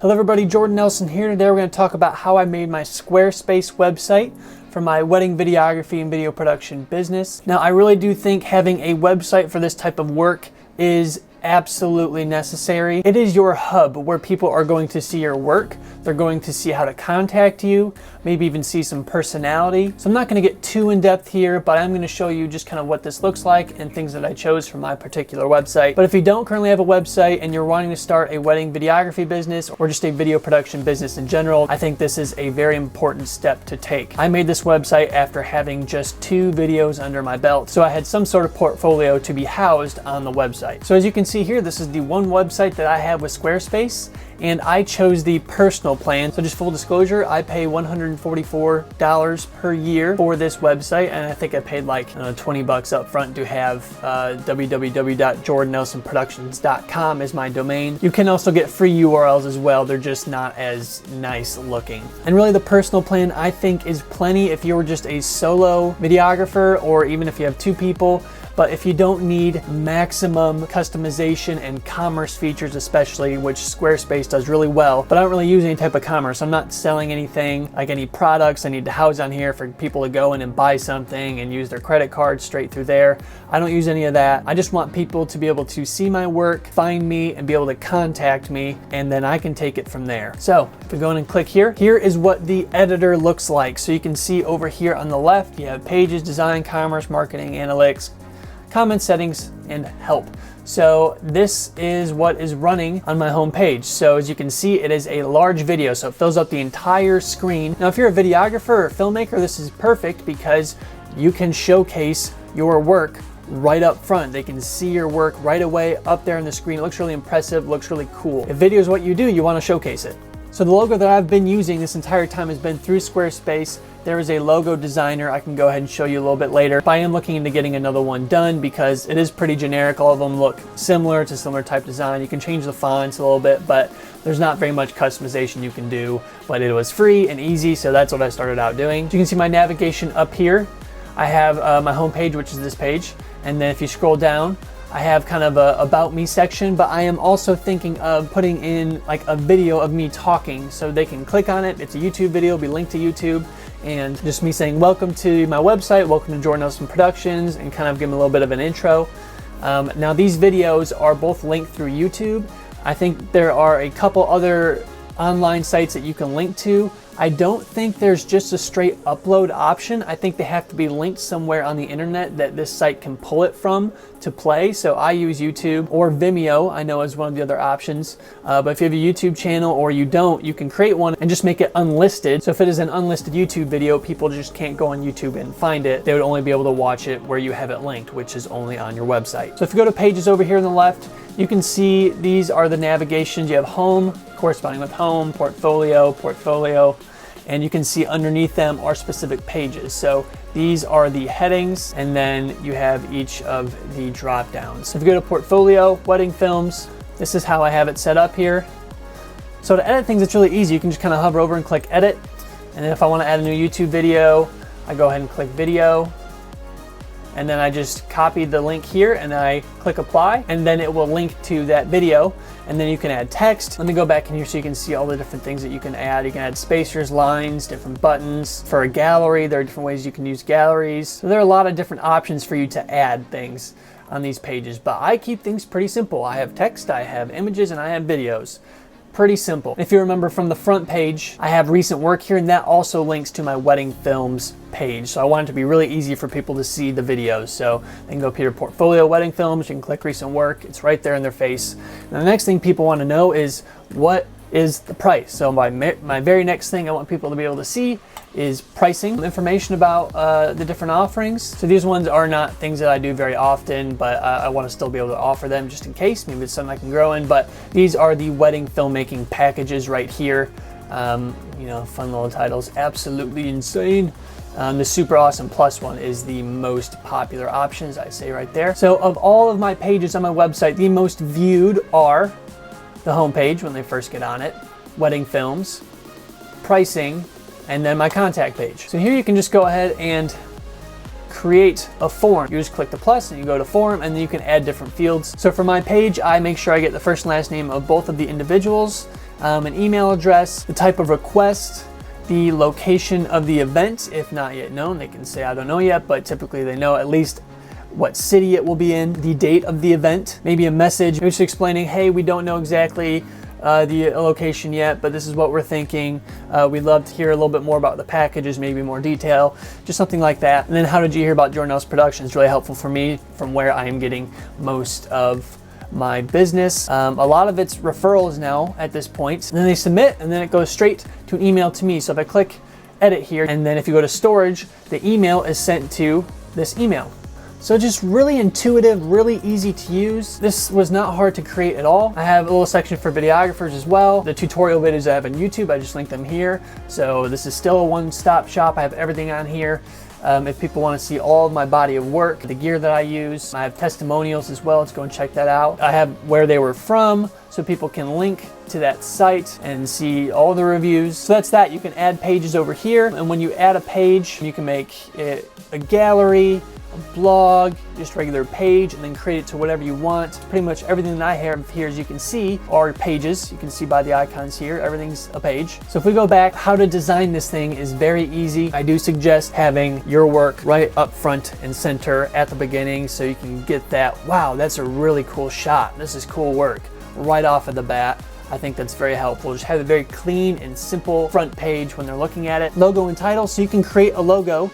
Hello everybody, Jordan Nelson here. Today we're going to talk about how I made my Squarespace website for my wedding videography and video production business. Now, I really do think having a website for this type of work is absolutely necessary. It is your hub where people are going to see your work. They're going to see how to contact you, maybe even see some personality. So I'm not going to get too in depth here, but I'm going to show you just kind of what this looks like and things that I chose for my particular website. But if you don't currently have a website and you're wanting to start a wedding videography business or just a video production business in general, I think this is a very important step to take. I made this website after having just 2 videos under my belt, so I had some sort of portfolio to be housed on the website. So as you can see here, this is the one website that I have with Squarespace, and I chose the personal plan. So just full disclosure, I pay $144 per year for this website, and I think I paid like $20 up front to have www.jordannelsonproductions.com as my domain. You can also get free URLs as well. They're just not as nice looking. And really the personal plan I think is plenty if you're just a solo videographer, or even if you have 2 people. But if you don't need maximum customization and commerce features especially, which Squarespace does really well, but I don't really use any type of commerce. I'm not selling anything, like any products I need to house on here for people to go in and buy something and use their credit card straight through there. I don't use any of that. I just want people to be able to see my work, find me, and be able to contact me, and then I can take it from there. So if we go in and click here, here is what the editor looks like. So you can see over here on the left, you have pages, design, commerce, marketing, analytics, comment settings, and help. So this is what is running on my home page. So as you can see, it is a large video, so it fills up the entire screen. Now, if you're a videographer or filmmaker, this is perfect because you can showcase your work right up front. They can see your work right away up there on the screen. It looks really impressive, looks really cool. If video is what you do, you want to showcase it. So the logo that I've been using this entire time has been through Squarespace. There is a logo designer I can go ahead and show you a little bit later. But I am looking into getting another one done because it is pretty generic. All of them look similar. It's a similar type design. You can change the fonts a little bit, but there's not very much customization you can do. But it was free and easy, so that's what I started out doing. So you can see my navigation up here. I have my home page, which is this page. And then if you scroll down, I have kind of a about me section, but I am also thinking of putting in like a video of me talking so they can click on it. It's a YouTube video, it'll be linked to YouTube, and just me saying, welcome to my website, welcome to Jordan Nelson Productions, and kind of give them a little bit of an intro. Now these videos are both linked through YouTube. I think there are a couple other online sites that you can link to. I don't think there's just a straight upload option. I think they have to be linked somewhere on the internet that this site can pull it from to play. So I use YouTube, or Vimeo, I know is one of the other options. But if you have a YouTube channel or you don't, you can create one and just make it unlisted. So if it is an unlisted YouTube video, people just can't go on YouTube and find it. They would only be able to watch it where you have it linked, which is only on your website. So if you go to pages over here on the left, you can see these are the navigations. You have home, corresponding with home, portfolio, and you can see underneath them are specific pages. So these are the headings, and then you have each of the drop downs. So if you go to portfolio, wedding films, this is how I have it set up here. So to edit things, it's really easy. You can just kind of hover over and click edit. And then if I want to add a new YouTube video, I go ahead and click video. And then I just copy the link here and then I click apply, and then it will link to that video. And then you can add text. Let me go back in here so you can see all the different things that you can add. You can add spacers, lines, different buttons. For a gallery, there are different ways you can use galleries. So there are a lot of different options for you to add things on these pages, but I keep things pretty simple. I have text, I have images, and I have videos. Pretty simple. If you remember from the front page, I have recent work here, and that also links to my wedding films page. So I want it to be really easy for people to see the videos. So they can go up here to portfolio, wedding films, you can click recent work. It's right there in their face. And the next thing people want to know is, what is the price? So my very next thing I want people to be able to see is pricing, information about the different offerings. So these ones are not things that I do very often, but I want to still be able to offer them just in case. Maybe it's something I can grow in, but these are the wedding filmmaking packages right here. You know, fun little titles, absolutely insane. The super awesome plus one is the most popular option, as I say right there. So of all of my pages on my website, the most viewed are the homepage when they first get on it, wedding films, pricing, and then my contact page. So here you can just go ahead and create a form. You just click the plus and you go to form, and then you can add different fields. So for my page, I make sure I get the first and last name of both of the individuals. an email address, the type of request, the location of the event, if not yet known. They can say, I don't know yet, but typically they know at least what city it will be in, the date of the event, maybe a message, maybe just explaining, hey, we don't know exactly the location yet, but this is what we're thinking. We'd love to hear a little bit more about the packages, maybe more detail, just something like that. And then how did you hear about Jordan Nelson Productions? Really helpful for me from where I am getting most of my business. A lot of it's referrals now at this point. And then they submit and then it goes straight to an email to me. So if I click edit here, and then if you go to storage, the email is sent to this email. So just really intuitive, really easy to use. This was not hard to create at all. I have a little section for videographers as well. The tutorial videos I have on YouTube, I just linked them here. So this is still a one-stop shop. I have everything on here. If people want to see all of my body of work, the gear that I use, I have testimonials as well. Let's go and check that out. I have where they were from, so people can link to that site and see all the reviews. So that's that. You can add pages over here. And when you add a page, you can make it a gallery, a blog, just regular page, and then create it to whatever you want. Pretty much everything that I have here, as you can see, are pages. You can see by the icons here, everything's a page. So if we go back, how to design this thing is very easy. I do suggest having your work right up front and center at the beginning so you can get that, wow, that's a really cool shot. This is cool work right off of the bat. I think that's very helpful. Just have a very clean and simple front page when they're looking at it. Logo and title, so you can create a logo.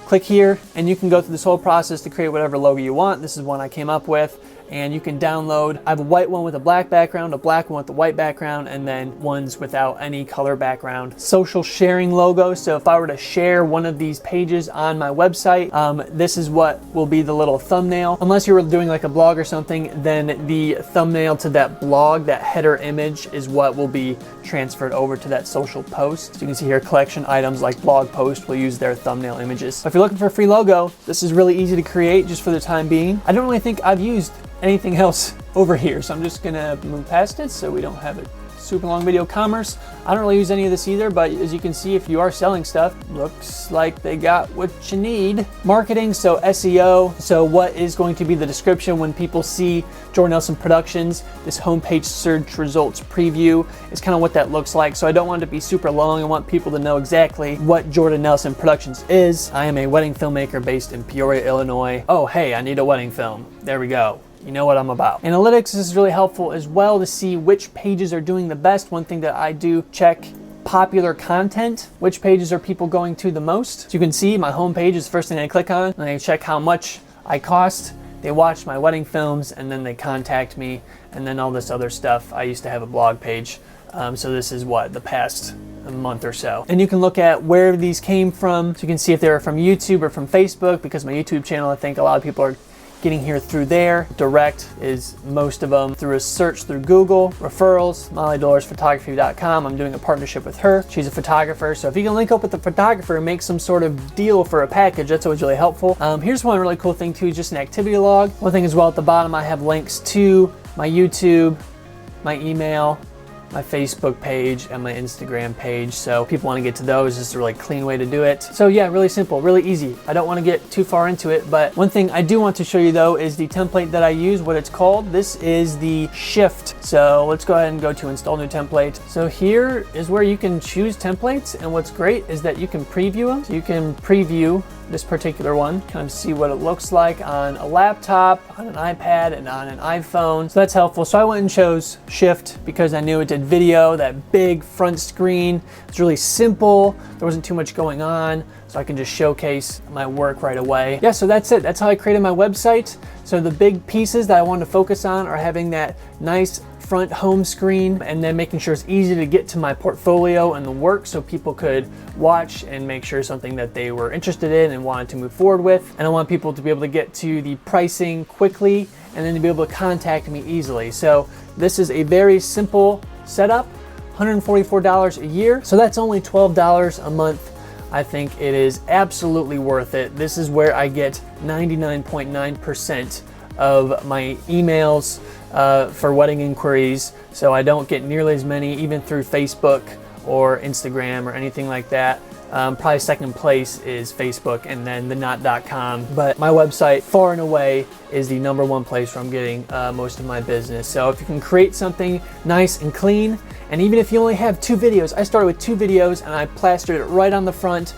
Click here and you can go through this whole process to create whatever logo you want. This is one I came up with, and you can download. I have a white one with a black background, a black one with a white background, and then ones without any color background. Social sharing logo. So if I were to share one of these pages on my website, this is what will be the little thumbnail. Unless you were doing like a blog or something, then the thumbnail to that blog, that header image, is what will be transferred over to that social post. So you can see here, collection items like blog post will use their thumbnail images. So if you're looking for a free logo, this is really easy to create just for the time being. I don't really think I've used anything else over here, so I'm just gonna move past it so we don't have a super long video. Commerce, I don't really use any of this either, but as you can see, if you are selling stuff, looks like they got what you need. Marketing, so SEO, so what is going to be the description when people see Jordan Nelson Productions? This homepage search results preview is kind of what that looks like. So I don't want it to be super long. I want people to know exactly what Jordan Nelson Productions is. I am a wedding filmmaker based in Peoria, Illinois. Oh, hey, I need a wedding film. There we go. You know what I'm about. Analytics is really helpful as well to see which pages are doing the best. One thing that I do check, popular content. Which pages are people going to the most? So you can see my home page is the first thing I click on, and I check how much I cost. They watch my wedding films, and then they contact me, and then all this other stuff. I used to have a blog page. So this is what, the past month or so. And you can look at where these came from. So you can see if they were from YouTube or from Facebook, because my YouTube channel, I think a lot of people are getting here through there. Direct is most of them through a search through Google. Referrals, MollyDolorsPhotography.com. I'm doing a partnership with her. She's a photographer, so if you can link up with the photographer and make some sort of deal for a package, that's always really helpful. Here's one really cool thing too, just an activity log. One thing as well at the bottom, I have links to my YouTube, my email, my Facebook page, and my Instagram page. So if people want to get to those, it's a really clean way to do it. So yeah, really simple, really easy. I don't want to get too far into it, but one thing I do want to show you though is the template that I use, what it's called. This is the Shift. So let's go ahead and go to install new template. So here is where you can choose templates, and what's great is that you can preview them. So you can preview this particular one, kind of see what it looks like on a laptop, on an iPad, and on an iPhone. So that's helpful. So I went and chose Shift because I knew it did video, that big front screen. It's really simple. There wasn't too much going on, so I can just showcase my work right away. Yeah, so that's it. That's how I created my website. So the big pieces that I wanted to focus on are having that nice front home screen, and then making sure it's easy to get to my portfolio and the work so people could watch and make sure something that they were interested in and wanted to move forward with. And I want people to be able to get to the pricing quickly and then to be able to contact me easily. So this is a very simple setup, $144 a year. So that's only $12 a month. I think it is absolutely worth it. This is where I get 99.9% of my emails for wedding inquiries, so I don't get nearly as many even through Facebook or Instagram or anything like that. Probably second place is Facebook, and then the not.com. But my website, far and away, is the #1 place where I'm getting most of my business. So if you can create something nice and clean, and even if you only have 2 videos, I started with 2 videos and I plastered it right on the front.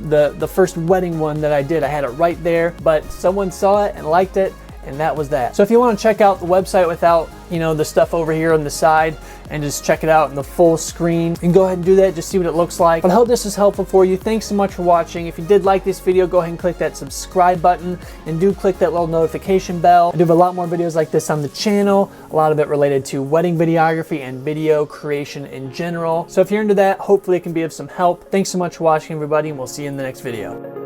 The first wedding one that I did, I had it right there, but someone saw it and liked it, and that was that. So if you want to check out the website without, you know, the stuff over here on the side, and just check it out in the full screen, you can go ahead and do that, just see what it looks like. But I hope this was helpful for you. Thanks so much for watching. If you did like this video, go ahead and click that subscribe button, and do click that little notification bell. I do have a lot more videos like this on the channel, a lot of it related to wedding videography and video creation in general. So if you're into that, hopefully it can be of some help. Thanks so much for watching, everybody, and we'll see you in the next video.